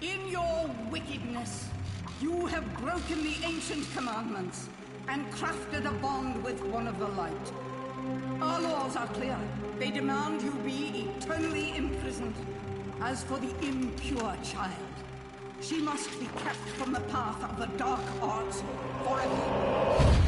In your wickedness, you have broken the ancient commandments and crafted a bond with one of the light. Our laws are clear. They demand you be eternally imprisoned. As for the impure child, she must be kept from the path of the dark arts forever.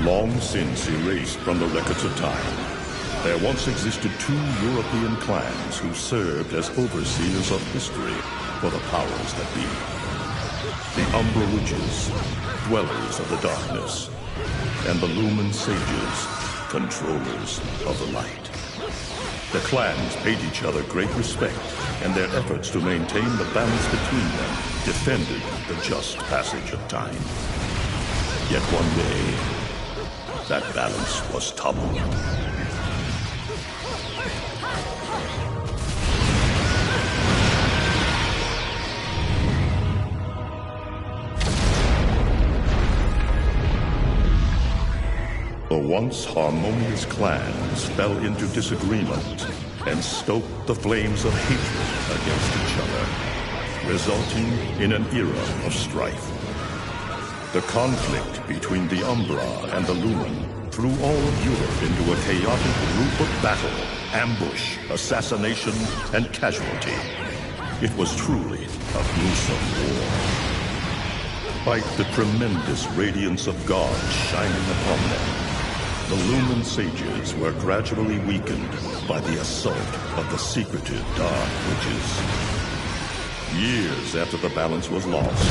Long since erased from the records of time, there once existed two European clans who served as overseers of history for the powers that be. The Umbra Witches, dwellers of the darkness, and the Lumen Sages, controllers of the light. The clans paid each other great respect, and their efforts to maintain the balance between them defended the just passage of time. Yet one day, that balance was toppled. The once harmonious clans fell into disagreement and stoked the flames of hatred against each other, resulting in an era of strife. The conflict between the Umbra and the Lumen threw all of Europe into a chaotic loop of battle, ambush, assassination, and casualty. It was truly a gruesome war. Despite the tremendous radiance of God shining upon them, the Lumen Sages were gradually weakened by the assault of the secretive Dark Witches. Years after the balance was lost,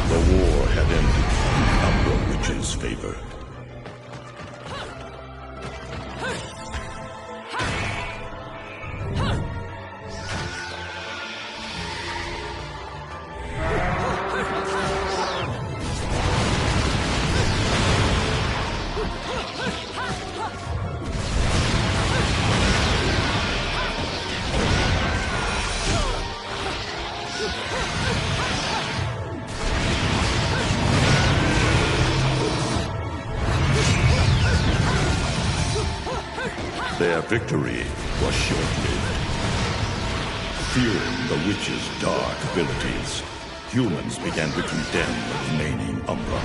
the war had ended in the Umbra Witches' favor. Their victory was short-lived. Fearing the witches' dark abilities, humans began to condemn the remaining Umbra.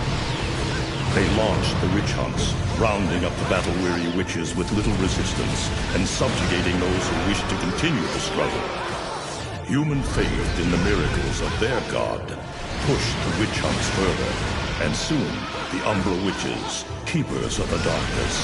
They launched the witch hunts, rounding up the battle-weary witches with little resistance and subjugating those who wished to continue the struggle. Human faith in the miracles of their god pushed the witch hunts further, and soon the Umbra Witches, keepers of the darkness,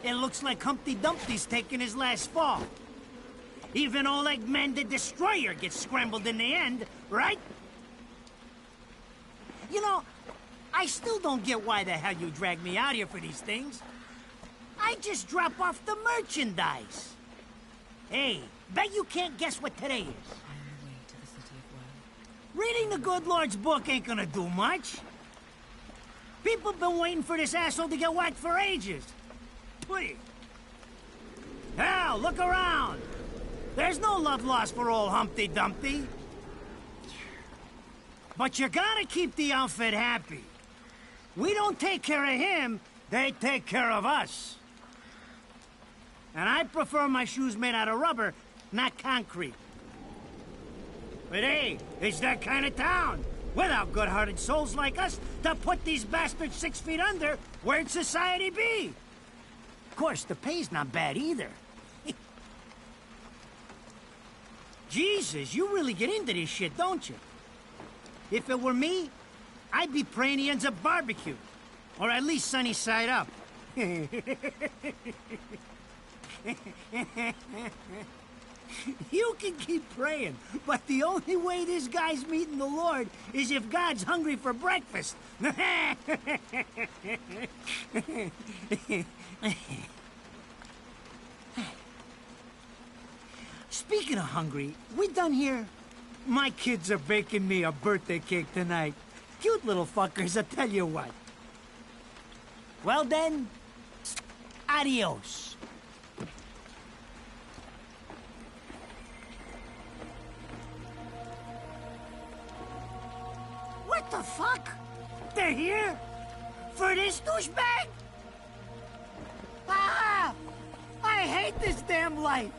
It looks like Humpty Dumpty's taking his last fall. Even old Eggman the Destroyer gets scrambled in the end, right? You know, I still don't get why the hell you dragged me out here for these things. I just drop off the merchandise. Hey, bet you can't guess what today is. On the way to the City of World. Reading the good Lord's book ain't gonna do much. People have been waiting for this asshole to get whacked for ages. Please. Hell, look around. There's no love lost for old Humpty Dumpty. But you gotta keep the outfit happy. We don't take care of him, they take care of us. And I prefer my shoes made out of rubber, not concrete. But hey, it's that kind of town. Without good-hearted souls like us to put these bastards 6 feet under, where'd society be? Of course, the pay's not bad either. Jesus, you really get into this shit, don't you? If it were me, I'd be praying he ends up barbecued. Or at least sunny side up. You can keep praying, but the only way this guy's meeting the Lord is if God's hungry for breakfast. Speaking of hungry, we done here? My kids are baking me a birthday cake tonight. Cute little fuckers, I tell you what. Well then, adios. What the fuck? They're here? For this douchebag? Ah! I hate this damn light.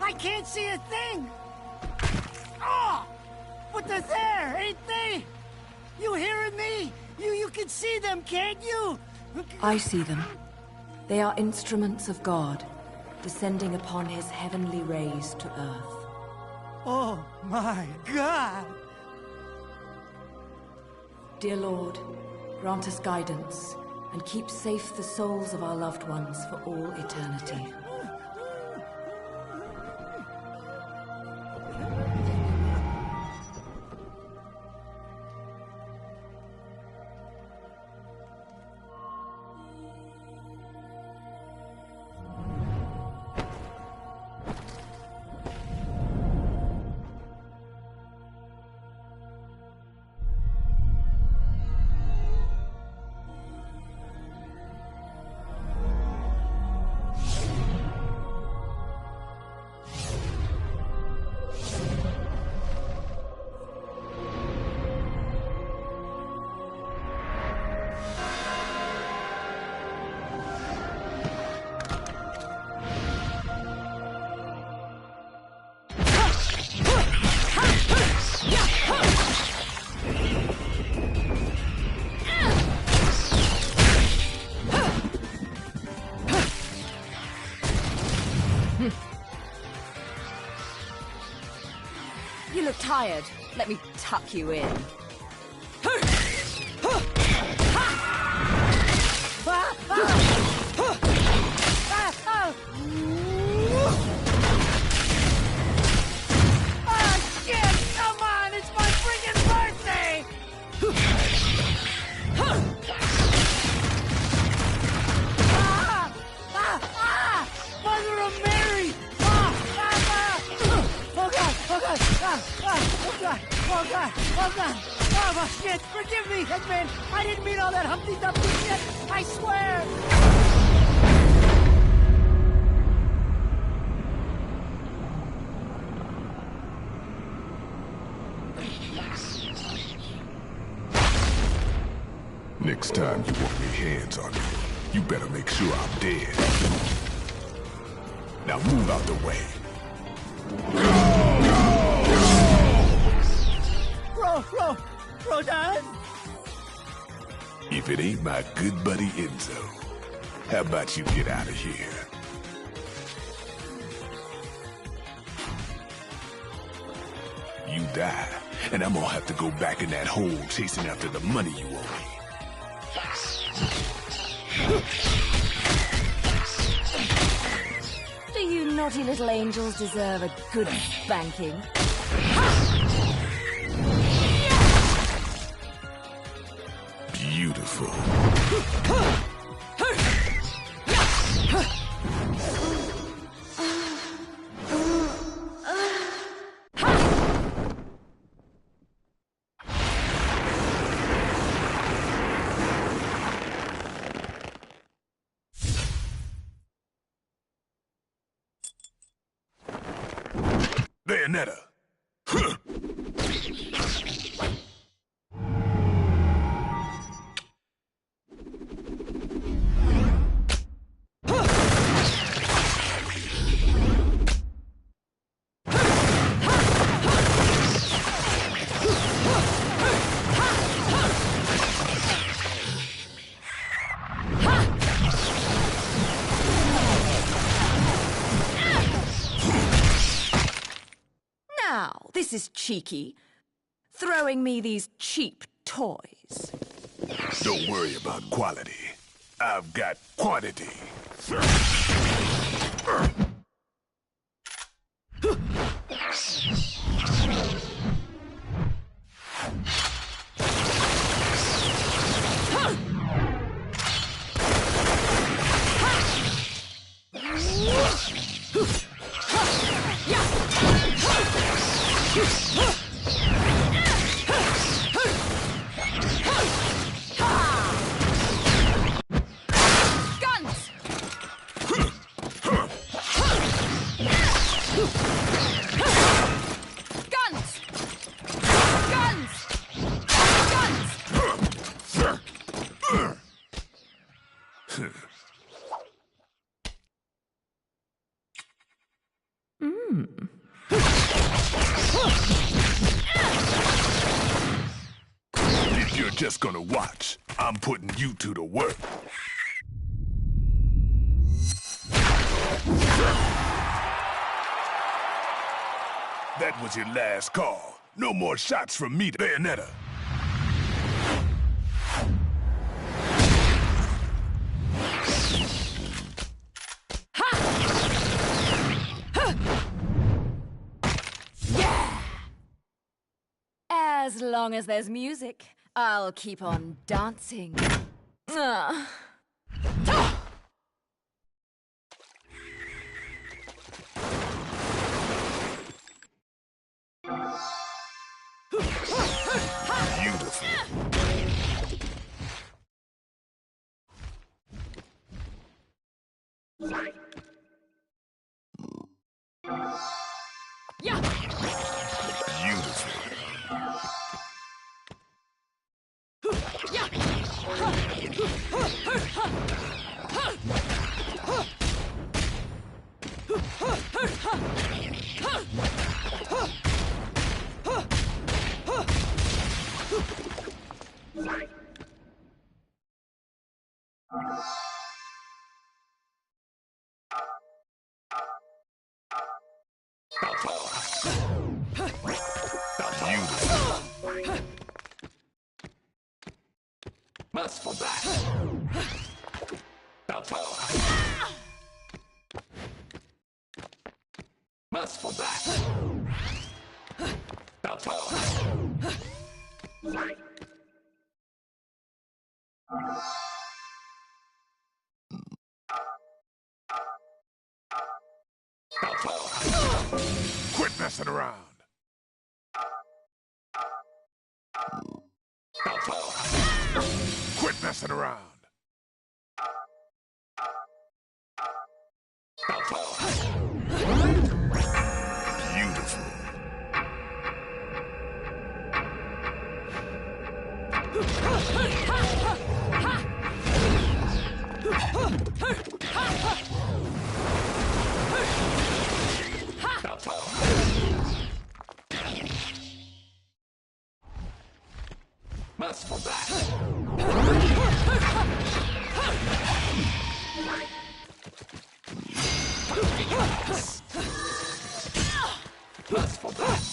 I can't see a thing. Oh! But they're there, ain't they? You hearing me? You can see them, can't you? I see them. They are instruments of God, descending upon his heavenly rays to earth. Oh my God! Dear Lord, grant us guidance and keep safe the souls of our loved ones for all eternity. You look tired. Let me tuck you in. Shit! Come on! It's my freaking birthday! me, Hitman! I didn't mean all that Humpty Dumpty shit! I swear! Next time you want your hands on me, you better make sure I'm dead. Now move out the way. Rodan? If it ain't my good buddy Enzo, how about you get out of here? You die, and I'm gonna have to go back in that hole chasing after the money you owe me. Do you naughty little angels deserve a good spanking? Beautiful. Bayonetta. Now, this is cheeky. Throwing me these cheap toys. Don't worry about quality. I've got quantity. If you're just gonna watch, I'm putting you two to work. That was your last call. No more shots from me to Bayonetta. As long as there's music, I'll keep on dancing. Beautiful. Yeah. Beautiful. Must for that. Must for that. Quit messing around. messing around. Beautiful. Merciful blast. Merciful blast.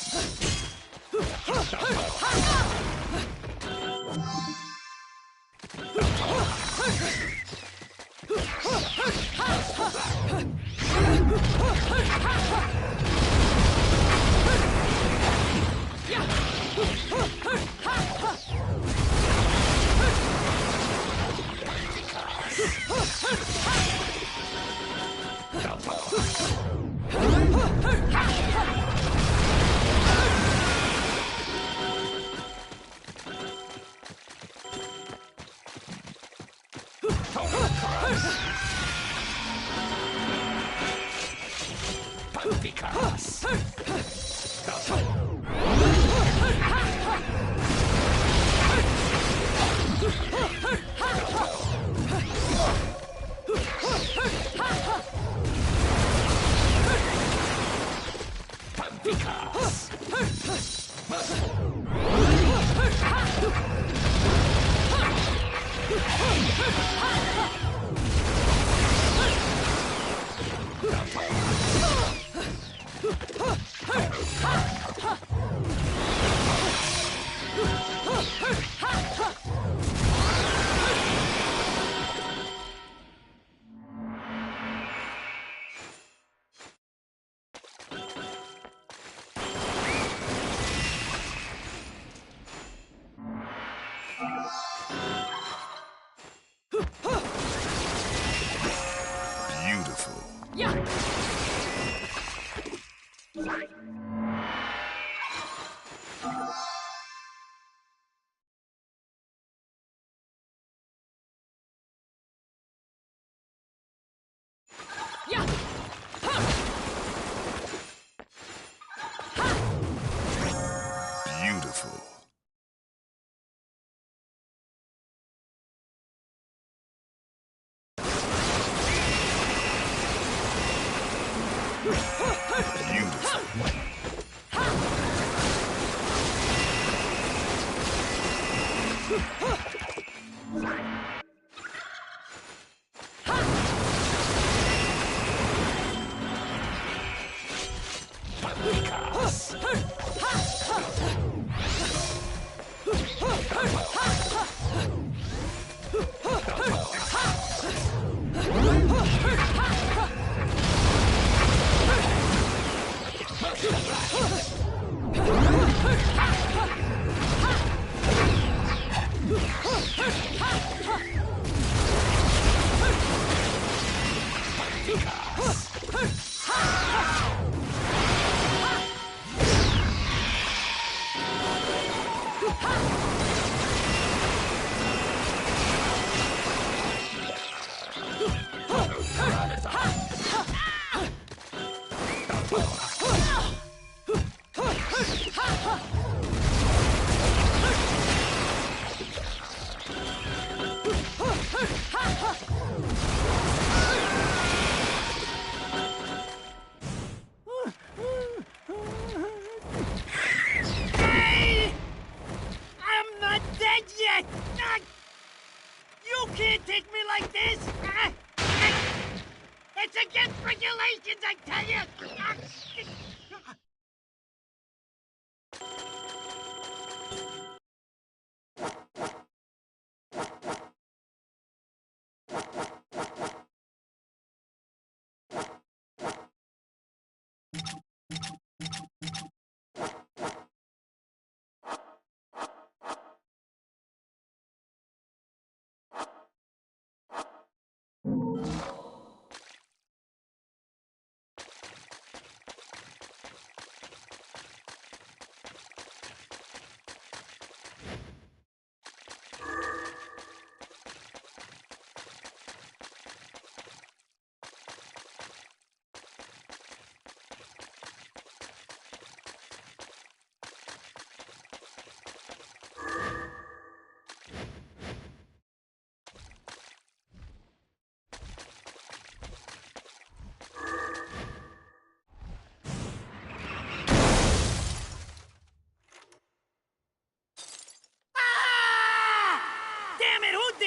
Beautiful. Beautiful. Beautiful. I'm not dead yet! You can't take me like this! It's against regulations, I tell you!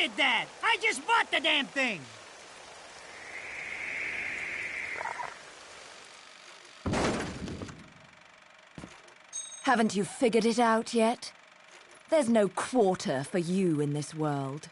did that? I just bought the damn thing! Haven't you figured it out yet? There's no quarter for you in this world.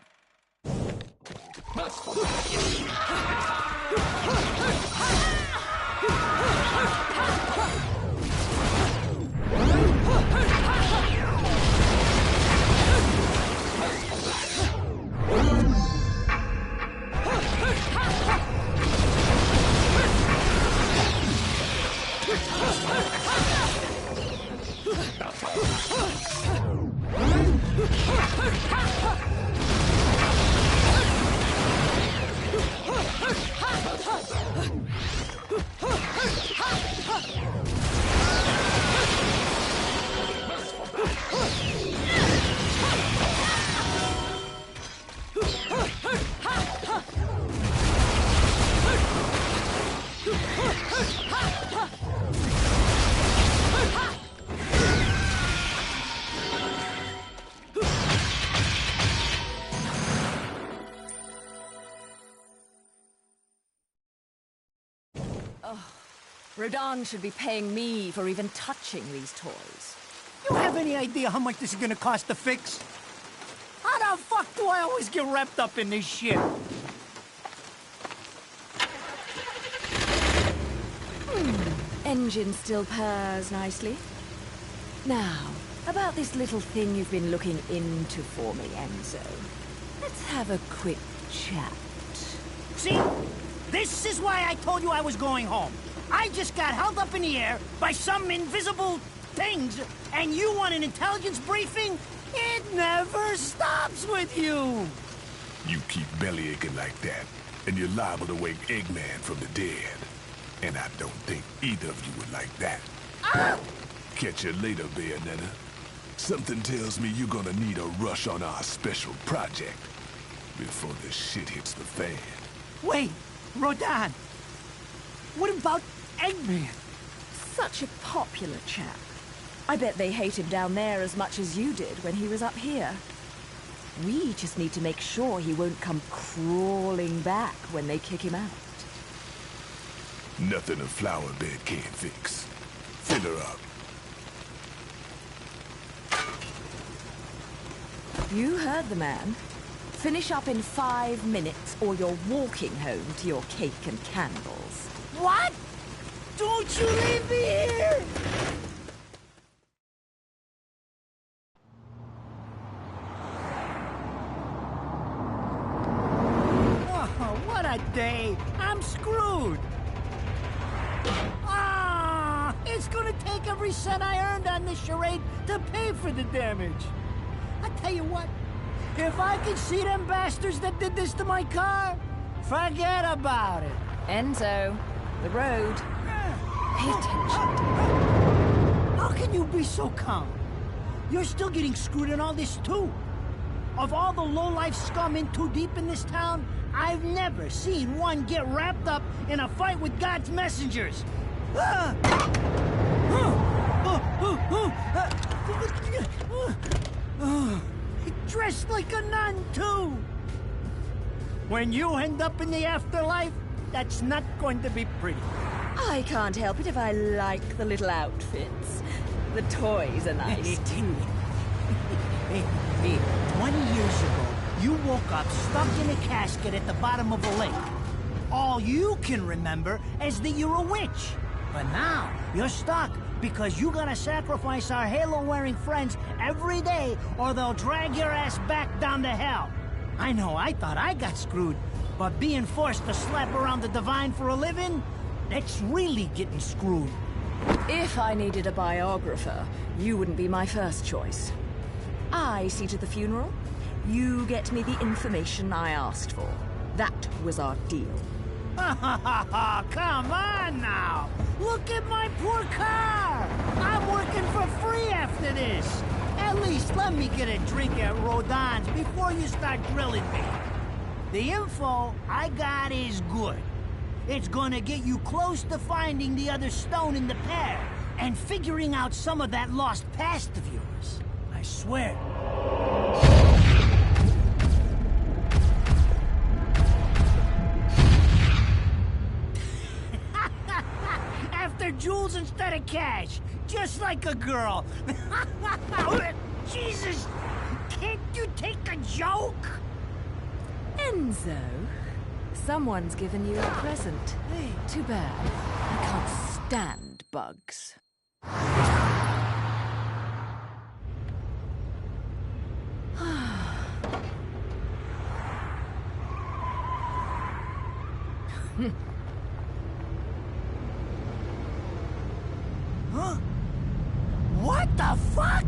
Rodan should be paying me for even touching these toys. You have any idea how much this is gonna cost to fix? How the fuck do I always get wrapped up in this shit? Engine still purrs nicely. Now, about this little thing you've been looking into for me, Enzo. Let's have a quick chat. See? This is why I told you I was going home. I just got held up in the air by some invisible things, and you want an intelligence briefing? It never stops with you! You keep bellyaching like that, and you're liable to wake Eggman from the dead. And I don't think either of you would like that. Ah! Catch you later, Bayonetta. Something tells me you're gonna need a rush on our special project before this shit hits the fan. Wait, Rodan. What about Eggman? Such a popular chap. I bet they hate him down there as much as you did when he was up here. We just need to make sure he won't come crawling back when they kick him out. Nothing a flower bed can't fix. Fill her up. You heard the man. Finish up in 5 minutes or you're walking home to your cake and candles. What? Don't you leave me here! Oh, what a day! I'm screwed! Ah! It's gonna take every cent I earned on this charade to pay for the damage. I tell you what, if I could see them bastards that did this to my car, forget about it. Enzo, the road. Pay attention. How can you be so calm? You're still getting screwed in all this too. Of all the low-life scum in too deep in this town, I've never seen one get wrapped up in a fight with God's messengers. Dressed like a nun, too. When you end up in the afterlife, that's not going to be pretty. I can't help it if I like the little outfits. The toys are nice, too. Hey, 20 years ago, you woke up stuck in a casket at the bottom of a lake. All you can remember is that you're a witch. But now, you're stuck because you gotta sacrifice our halo-wearing friends every day or they'll drag your ass back down to hell. I know, I thought I got screwed, but being forced to slap around the divine for a living, that's really getting screwed. If I needed a biographer, you wouldn't be my first choice. I see to the funeral. You get me the information I asked for. That was our deal. Come on now! Look at my poor car! I'm working for free after this! At least let me get a drink at Rodon's before you start grilling me. The info I got is good. It's gonna get you close to finding the other stone in the pair and figuring out some of that lost past of yours. I swear. jewels instead of cash, just like a girl. Jesus, can't you take a joke? Enzo, someone's given you a present. Too bad. I can't stand bugs. Huh? What the fuck?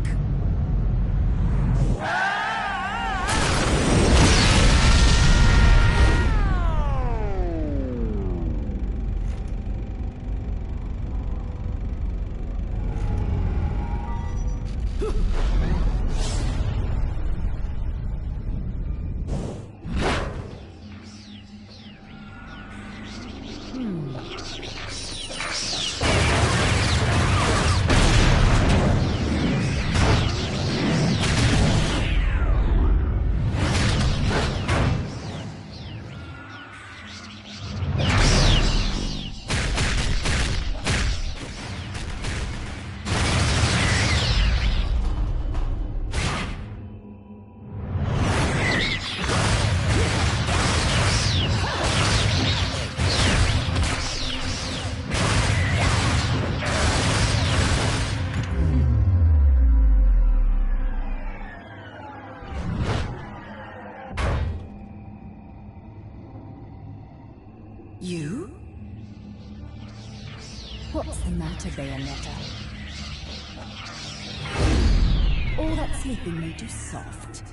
You? What's the matter, Bayonetta? All that sleeping made you soft.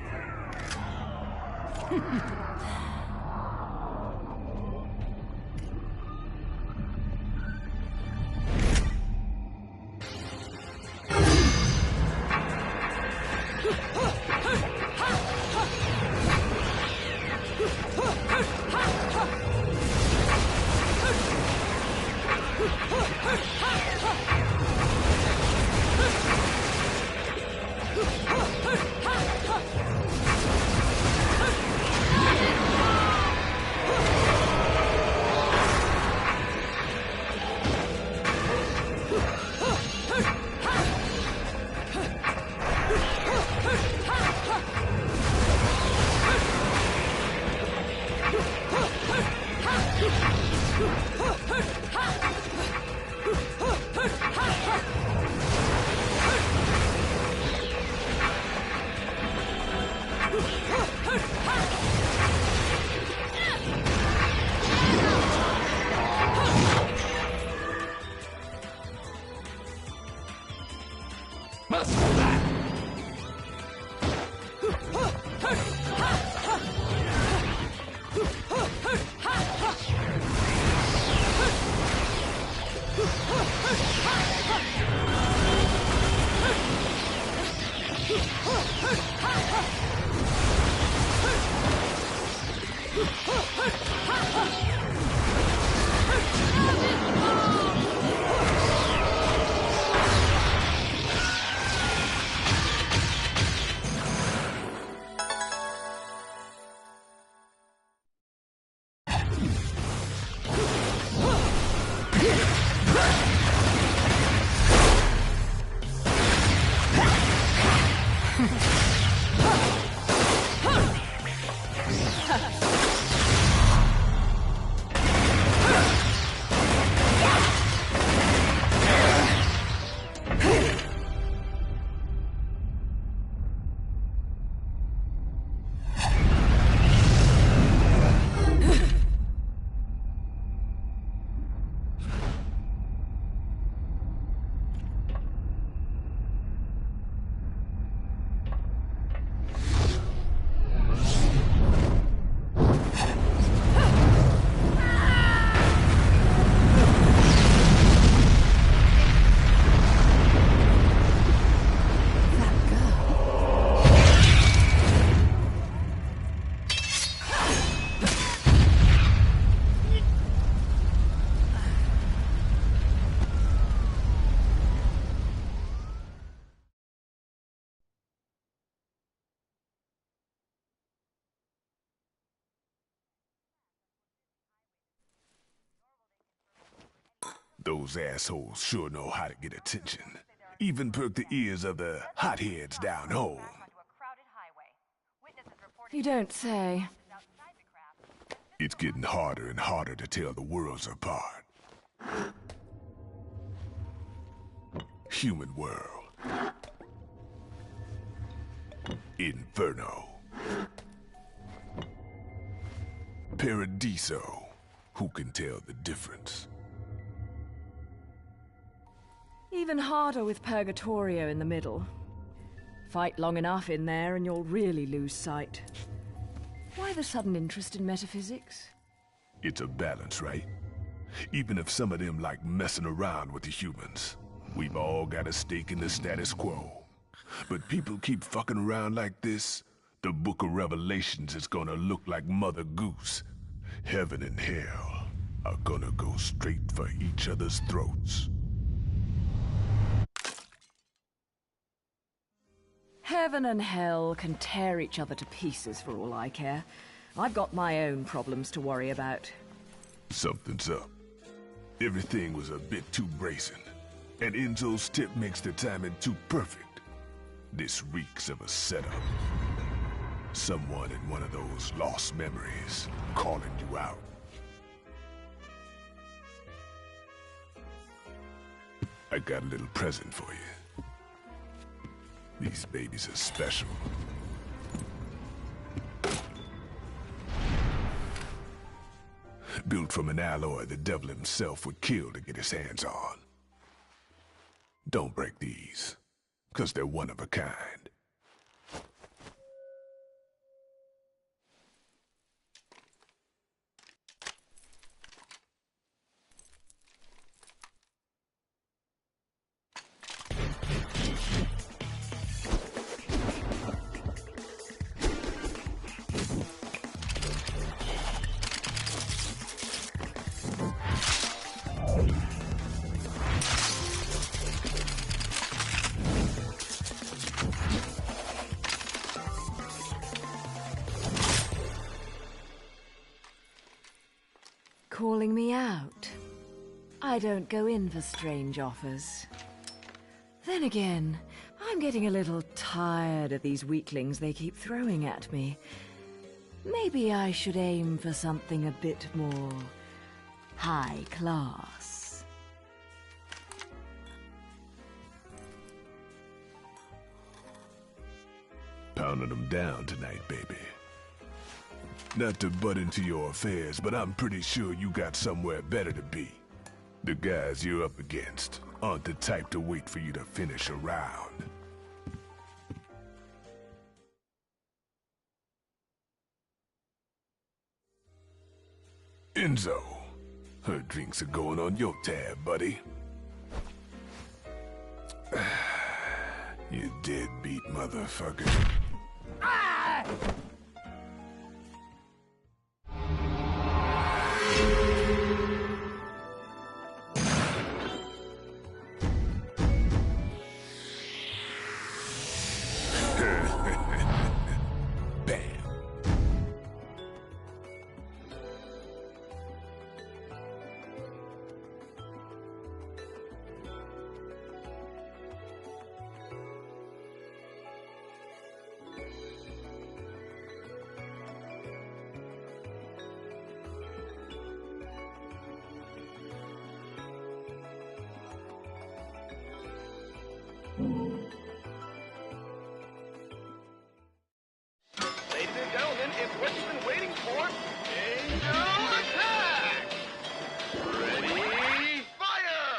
Must for that. Those assholes sure know how to get attention. Even perk the ears of the hotheads down home. You don't say. It's getting harder and harder to tell the worlds apart. Human world. Inferno. Paradiso. Who can tell the difference? Even harder with Purgatorio in the middle. Fight long enough in there and you'll really lose sight. Why the sudden interest in metaphysics? It's a balance, right? Even if some of them like messing around with the humans, we've all got a stake in the status quo. But people keep fucking around like this, the Book of Revelations is gonna look like Mother Goose. Heaven and hell are gonna go straight for each other's throats. Heaven and hell can tear each other to pieces for all I care. I've got my own problems to worry about. Something's up. Everything was a bit too brazen, and Enzo's tip makes the timing too perfect. This reeks of a setup. Someone in one of those lost memories calling you out. I got a little present for you. These babies are special. Built from an alloy the devil himself would kill to get his hands on. Don't break these, 'cause they're one of a kind. Calling me out? I don't go in for strange offers. Then again, I'm getting a little tired of these weaklings they keep throwing at me. Maybe I should aim for something a bit more high class. Pounding them down tonight, baby. Not to butt into your affairs, but I'm pretty sure you got somewhere better to be. The guys you're up against aren't the type to wait for you to finish a round. Enzo, her drinks are going on your tab, buddy. You deadbeat motherfucker. Ah! Ladies and gentlemen, it's what you've been waiting for. Angel attack! Ready, fire!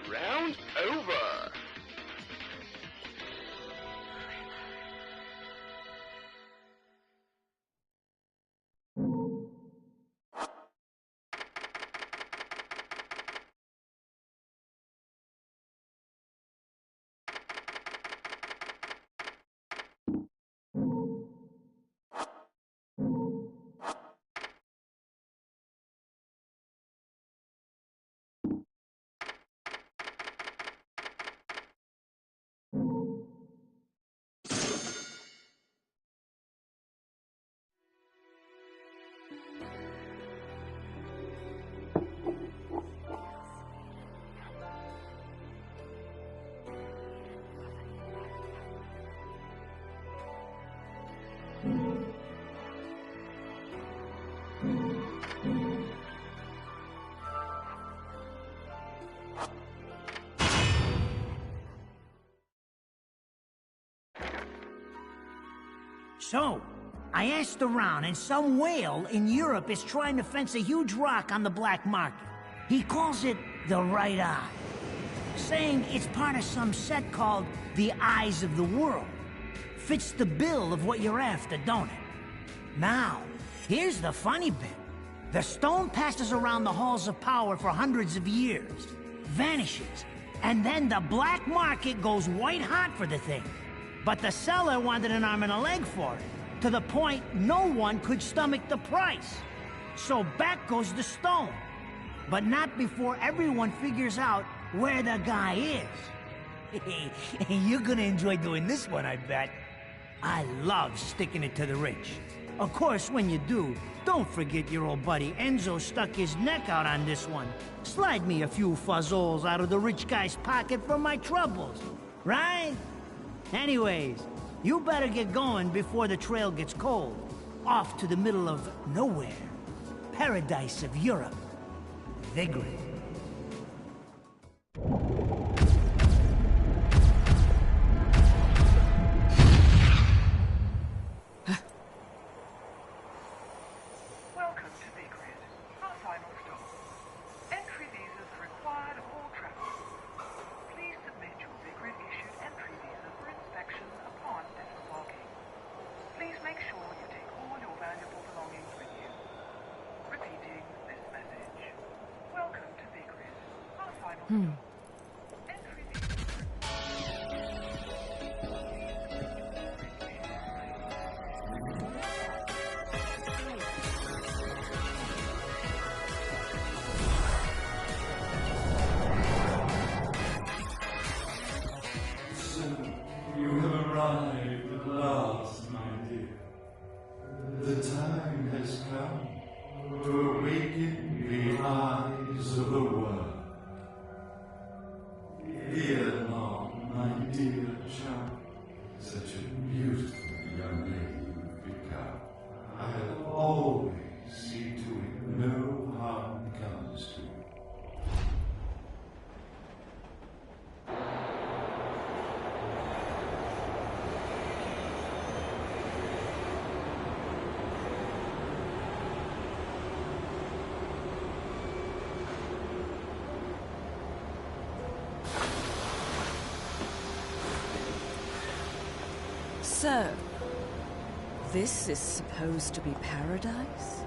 Round over. So, I asked around, and some whale in Europe is trying to fence a huge rock on the black market. He calls it the Right Eye, saying it's part of some set called the Eyes of the World. Fits the bill of what you're after, don't it? Now, here's the funny bit. The stone passes around the halls of power for hundreds of years, vanishes, and then the black market goes white hot for the thing. But the seller wanted an arm and a leg for it, to the point no one could stomach the price. So back goes the stone. But not before everyone figures out where the guy is. You're gonna enjoy doing this one, I bet. I love sticking it to the rich. Of course, when you do, don't forget your old buddy Enzo stuck his neck out on this one. Slide me a few fuzzoles out of the rich guy's pocket for my troubles, right? Anyways, you better get going before the trail gets cold. Off to the middle of nowhere. Paradise of Europe. Vigrid. Welcome to Vigrid, our final stop. Entry visas are required of all travelers. Please submit your Vigrid-issued entry visa for inspection upon disembarking. Please make sure you take all your valuable belongings with you. Repeating this message. Welcome to Vigrid, our final stop. Entry visas You have arrived at last, my dear. The time has come to awaken the eyes of the world. Ere long, my dear child, such a beautiful young lady you've become. I'll always see to it no harm comes to you. So, this is supposed to be paradise?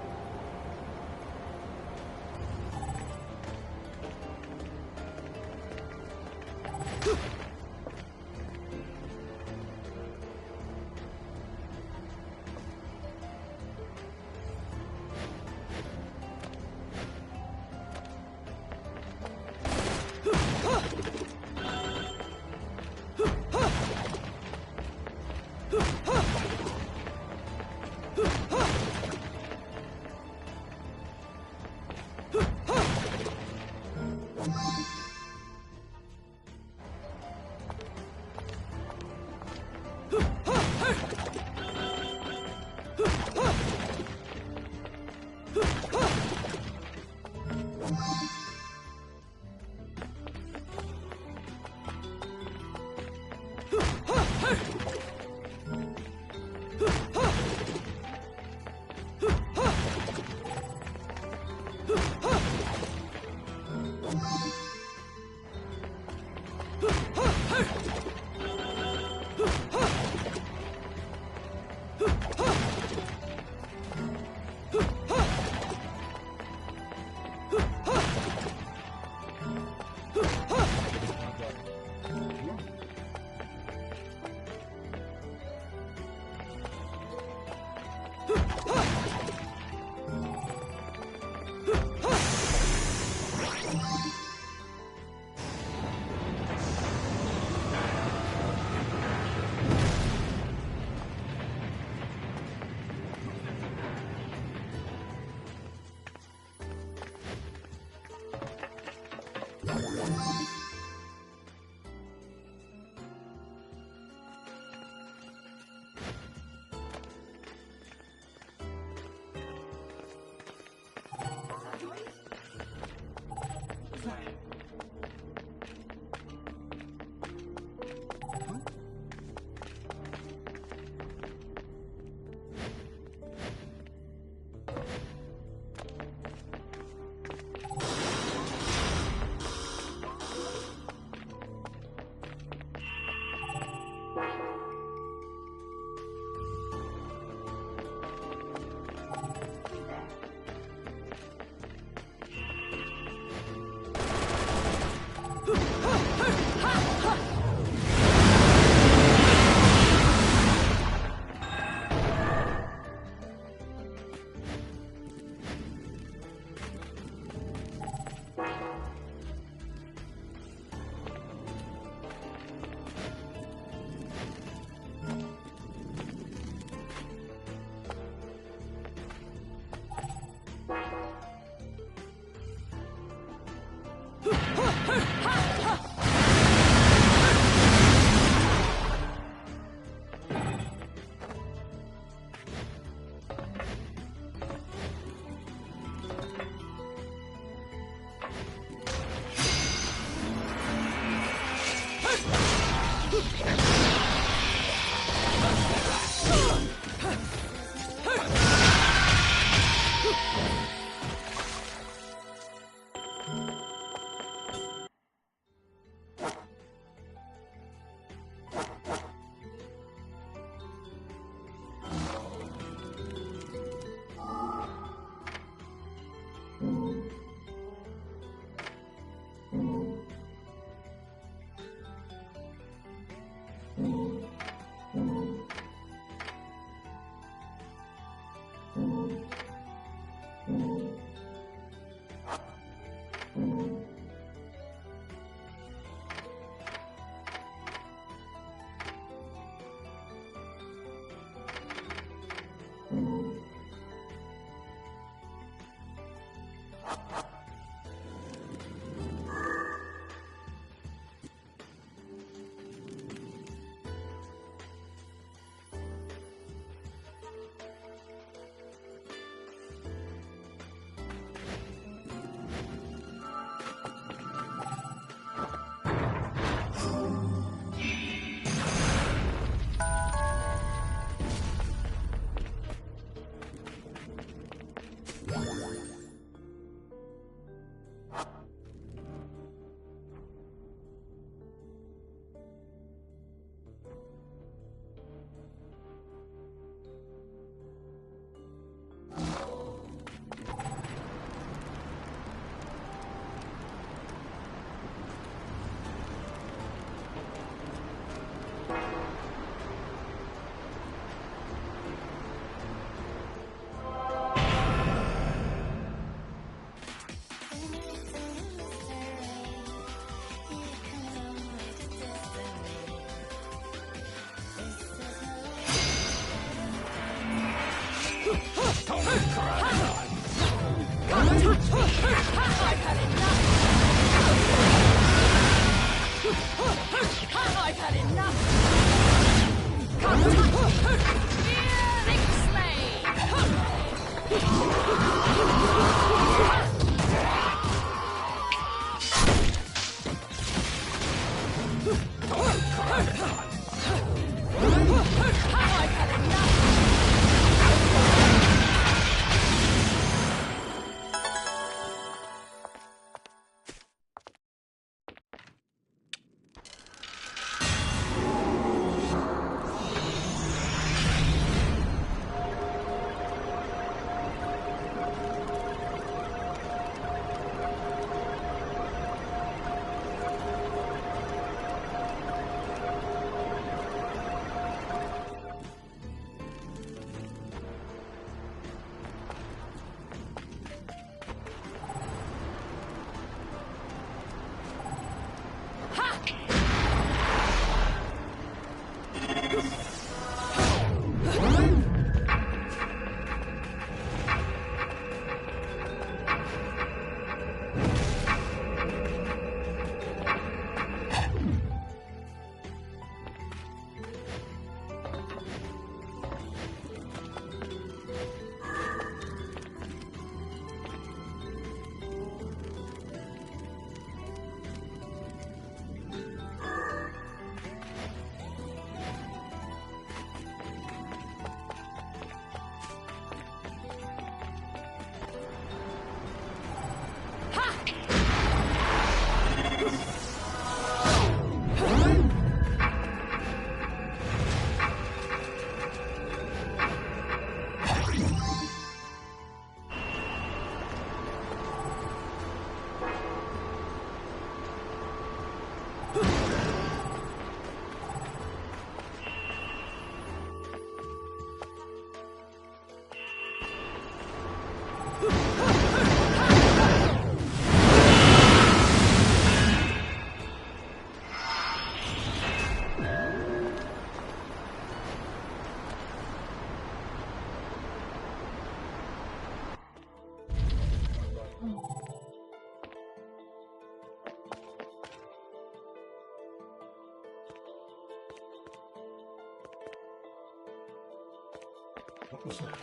What was that?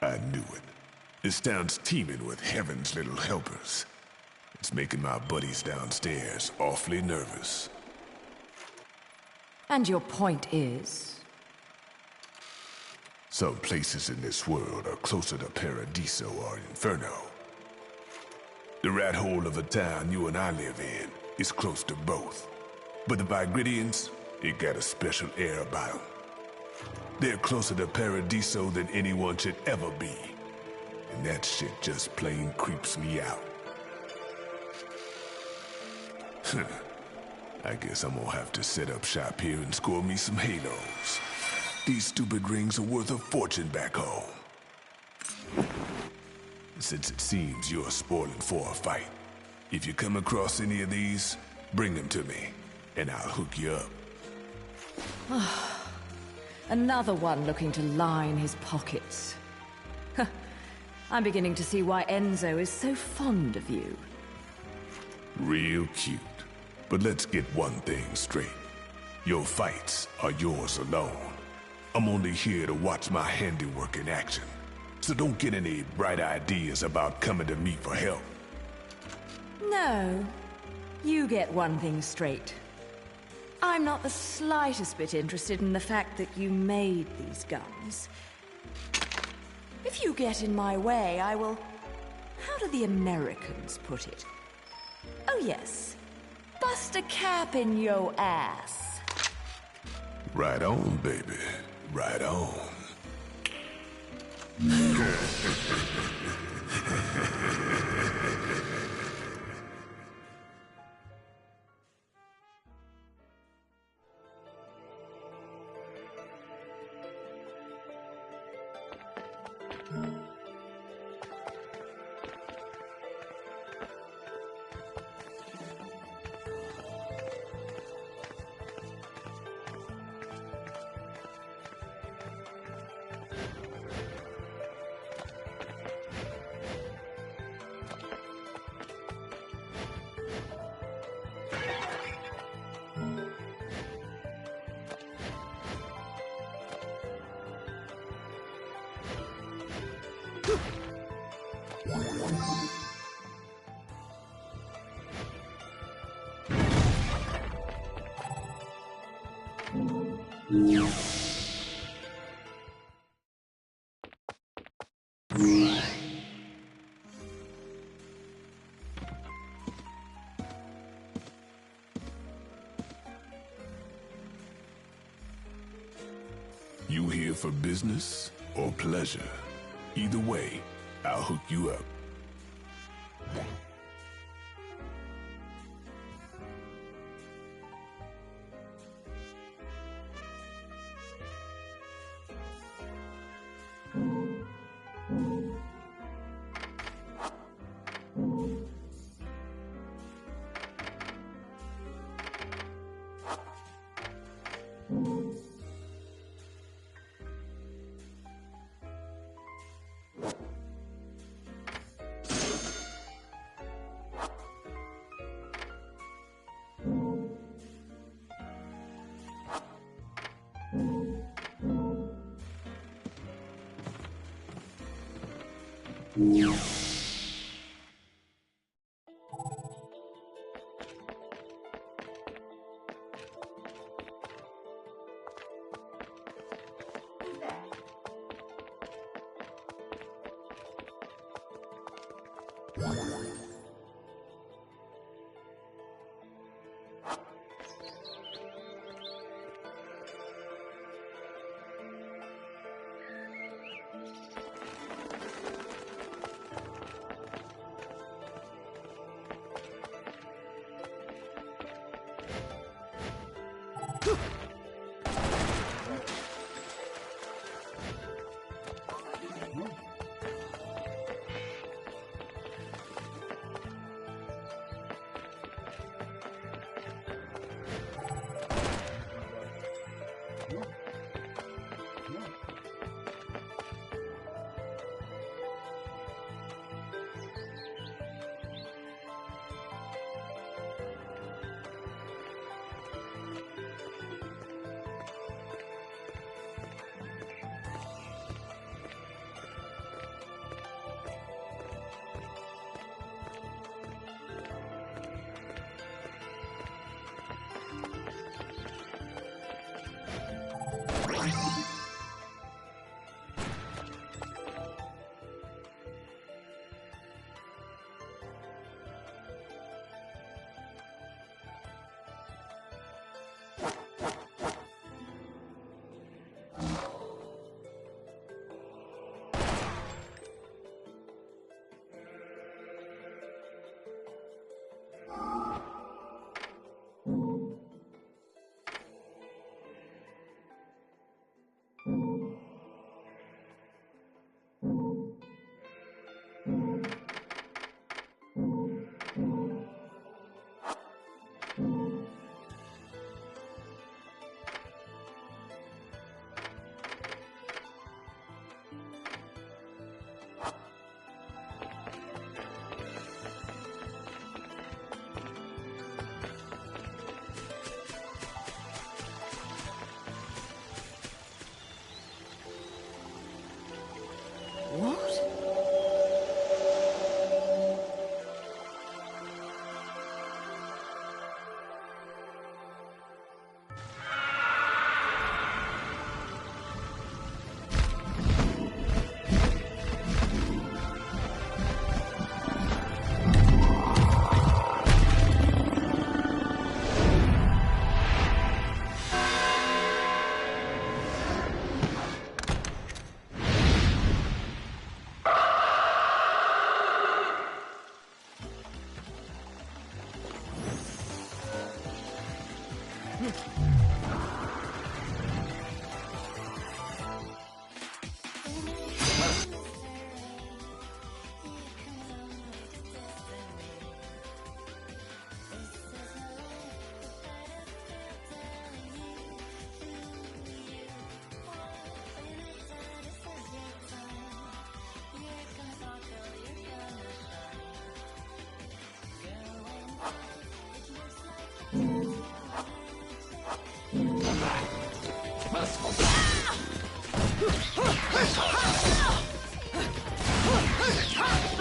I knew it. This town's teeming with heaven's little helpers. It's making my buddies downstairs awfully nervous. And your point is? Some places in this world are closer to Paradiso or Inferno. The rat hole of a town you and I live in is close to both. But the Vigridians, it got a special air about them. They're closer to Paradiso than anyone should ever be. And that shit just plain creeps me out. I guess I'm gonna have to set up shop here and score me some halos. These stupid rings are worth a fortune back home. Since it seems you're spoiling for a fight, if you come across any of these, bring them to me, and I'll hook you up. Another one looking to line his pockets. I'm beginning to see why Enzo is so fond of you. Real cute. But let's get one thing straight. Your fights are yours alone. I'm only here to watch my handiwork in action. So don't get any bright ideas about coming to me for help. No. You get one thing straight. I'm not the slightest bit interested in the fact that you made these guns. If you get in my way, I will... How do the Americans put it? Oh yes. Bust a cap in yo ass. Right on, baby. Right on. You here for business or pleasure? Either way, I'll hook you up.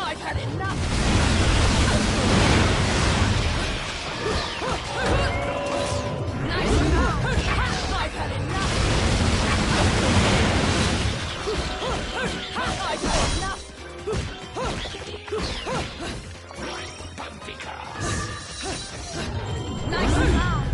I've had enough! Nice enough! I've had enough! I've had enough! Nice enough!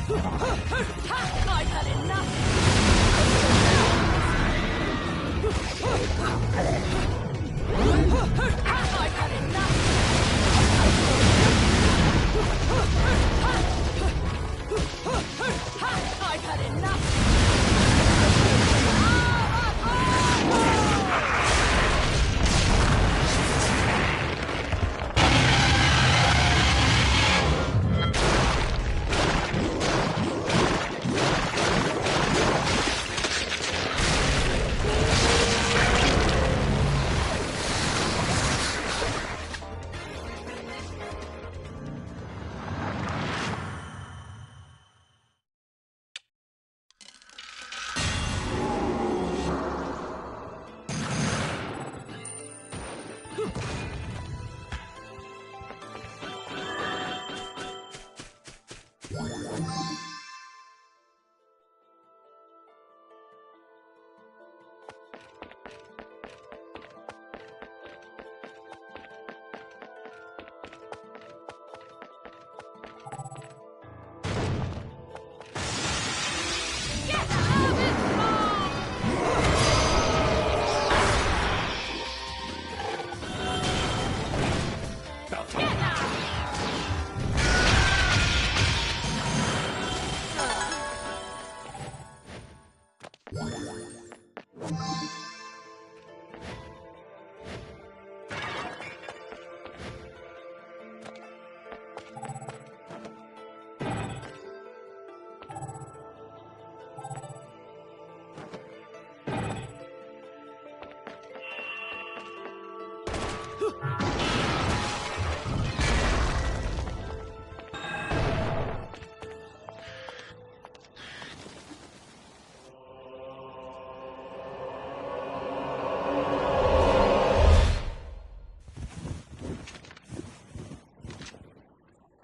I've had enough! I've had enough! I've had enough!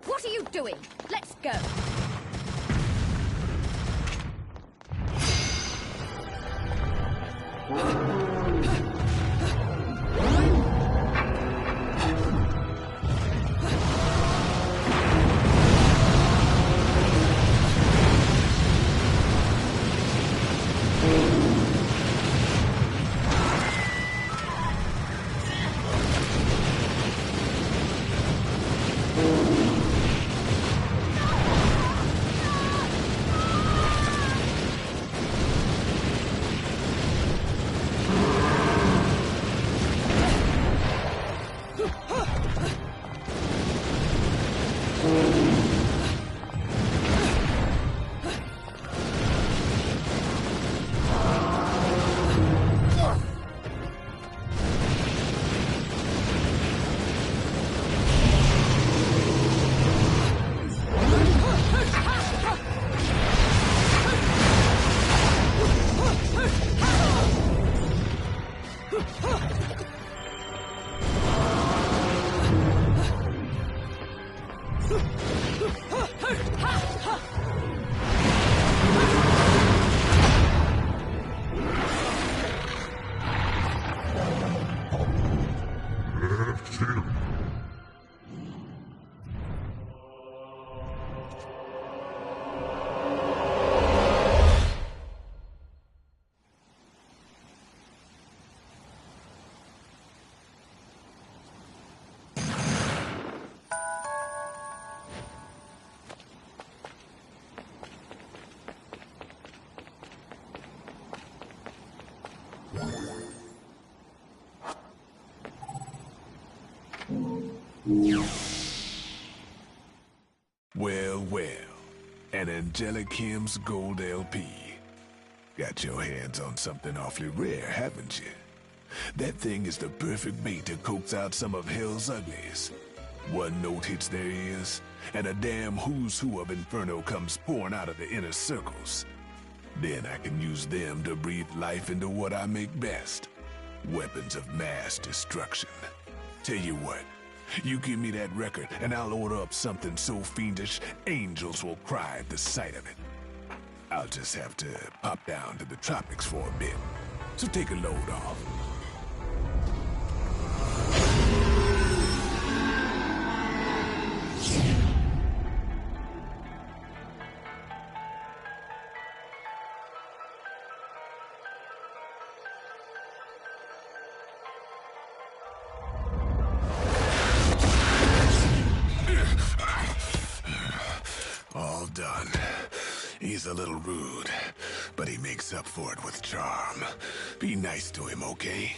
What are you doing? Let's go. Well, well. An Angelic Kim's Gold LP. Got your hands on something awfully rare, haven't you? That thing is the perfect bait to coax out some of hell's uglies. One note hits their ears, and a damn who's who of Inferno comes pouring out of the inner circles. Then I can use them to breathe life into what I make best. Weapons of mass destruction. Tell you what, you give me that record and I'll order up something so fiendish, angels will cry at the sight of it. I'll just have to pop down to the tropics for a bit. So take a load off. He's a little rude, but he makes up for it with charm. Be nice to him, okay?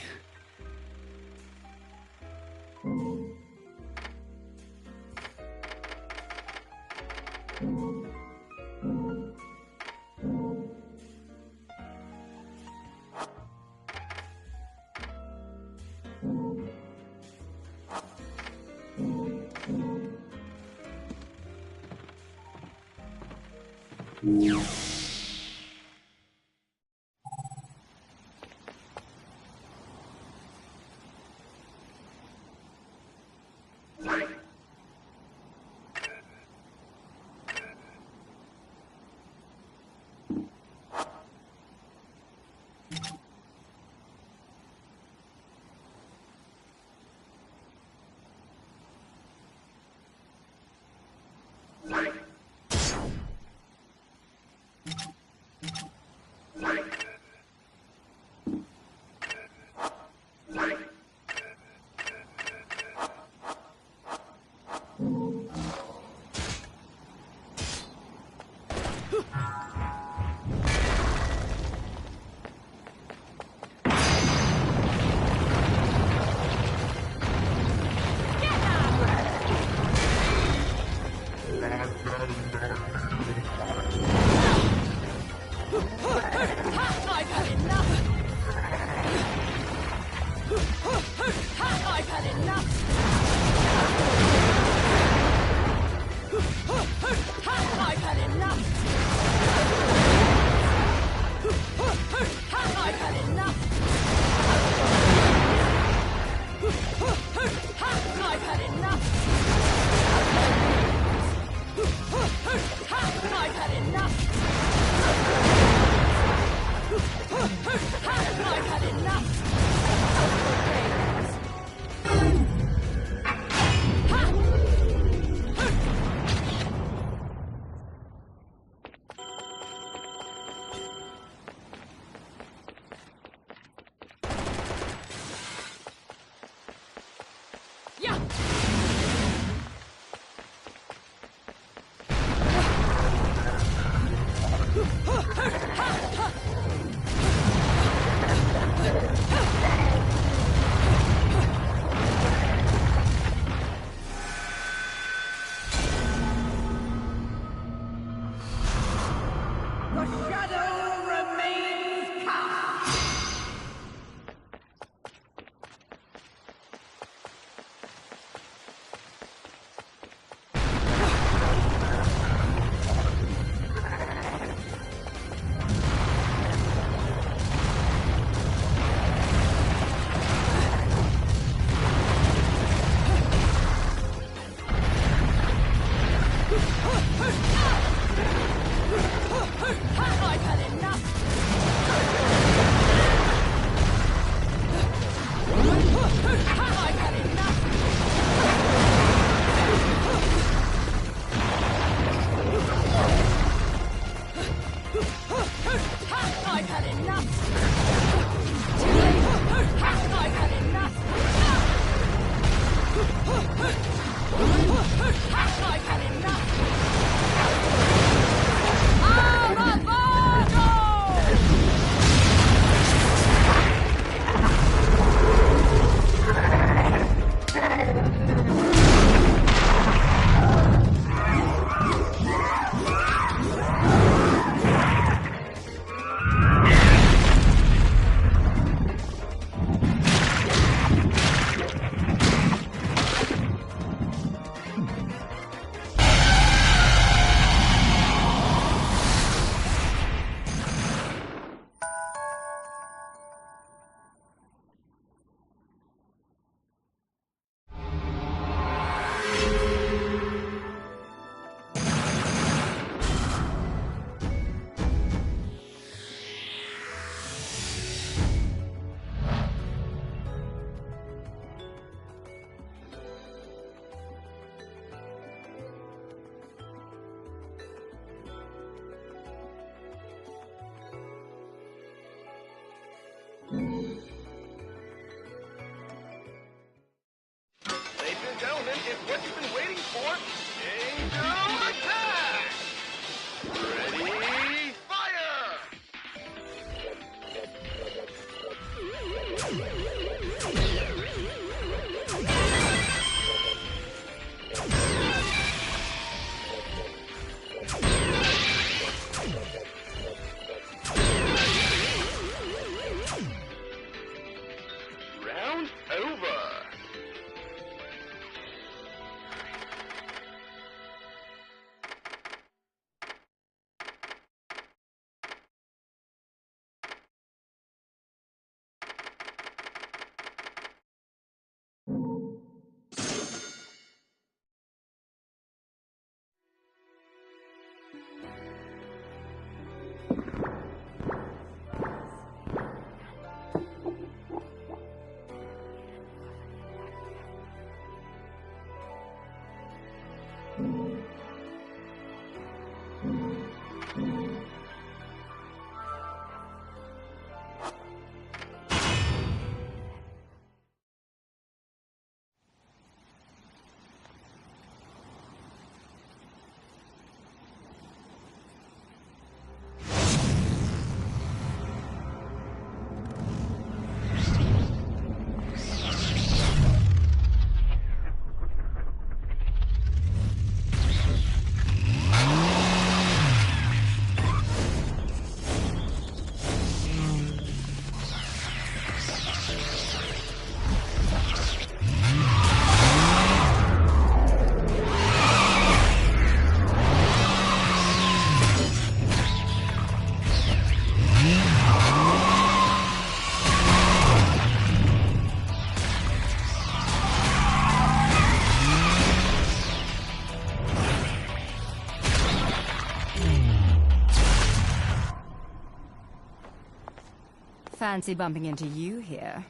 fancy bumping into you here.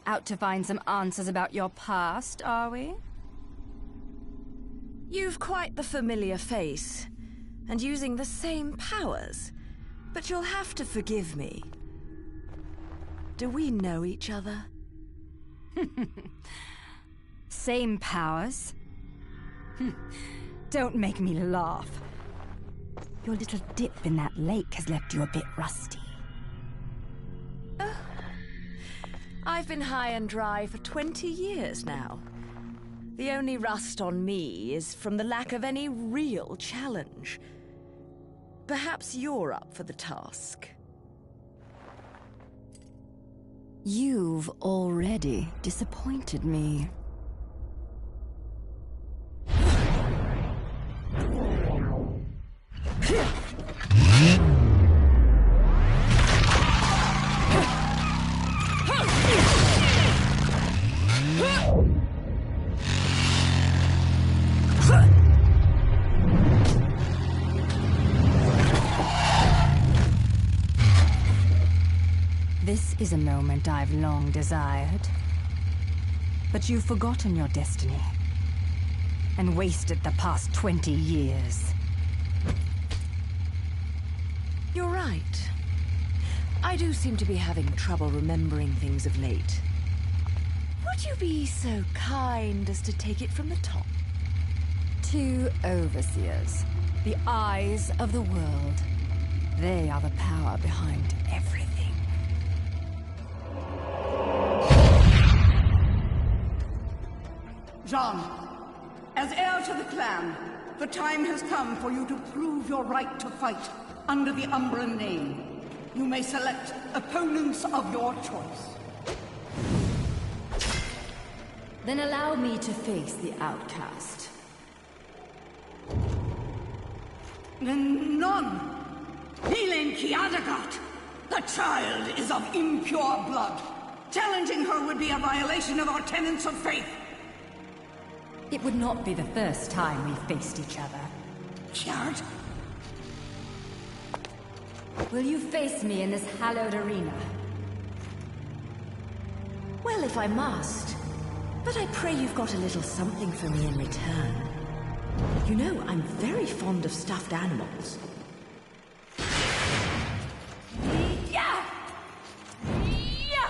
Out to find some answers about your past, are we? You've quite the familiar face, and using the same powers. But you'll have to forgive me. Do we know each other? Same powers? Don't make me laugh. Your little dip in that lake has left you a bit rusty. I've been high and dry for 20 years now. The only rust on me is from the lack of any real challenge. Perhaps you're up for the task. You've already disappointed me. This is a moment I've long desired. But you've forgotten your destiny and wasted the past 20 years. You're right. I do seem to be having trouble remembering things of late. Would you be so kind as to take it from the top? 2 overseers, the eyes of the world. They are the power behind everything. Jean, as heir to the clan, the time has come for you to prove your right to fight under the Umbran name. You may select opponents of your choice. Then allow me to face the outcast. None! Helen Kiadagat! The child is of impure blood. Challenging her would be a violation of our tenets of faith. It would not be the first time we faced each other. Kiard? Will you face me in this hallowed arena? Well, if I must. But I pray you've got a little something for me in return. You know, I'm very fond of stuffed animals. Yeah! Yeah!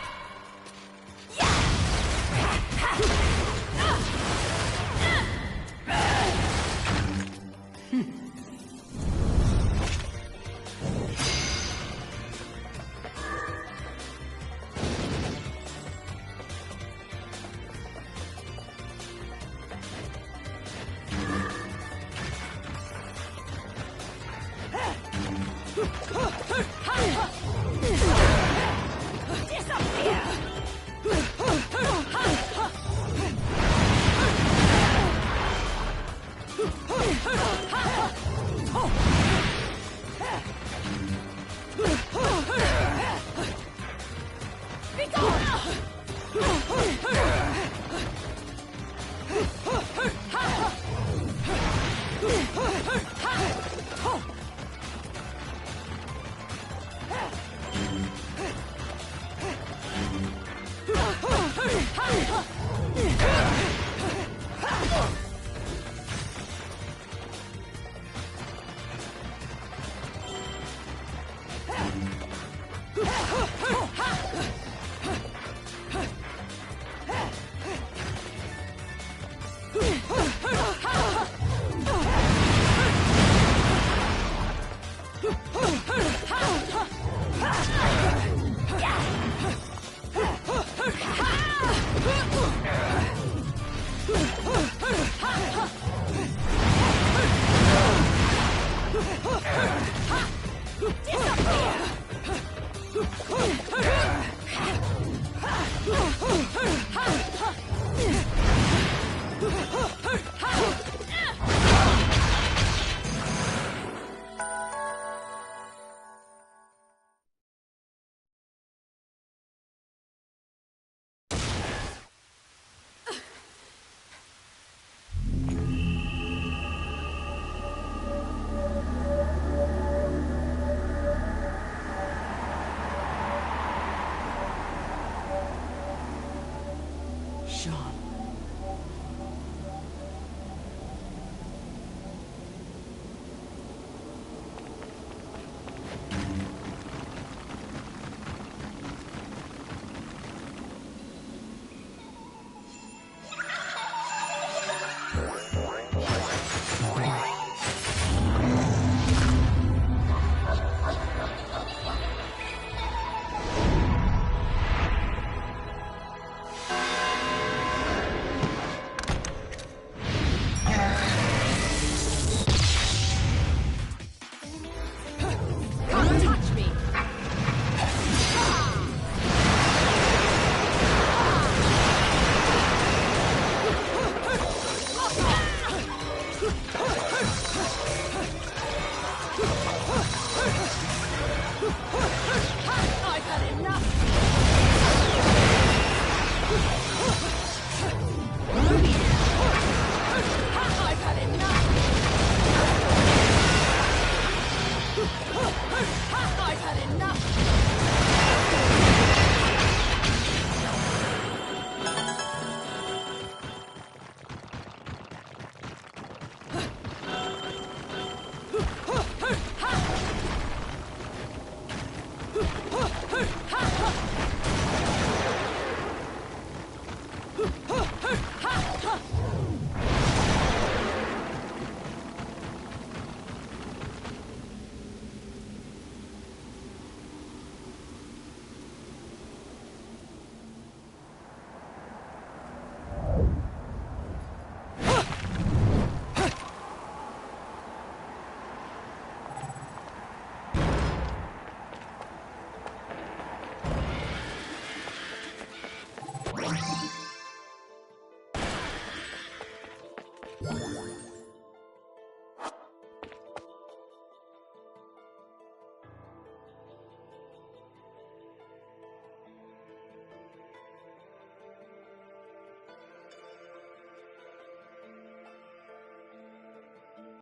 Huh?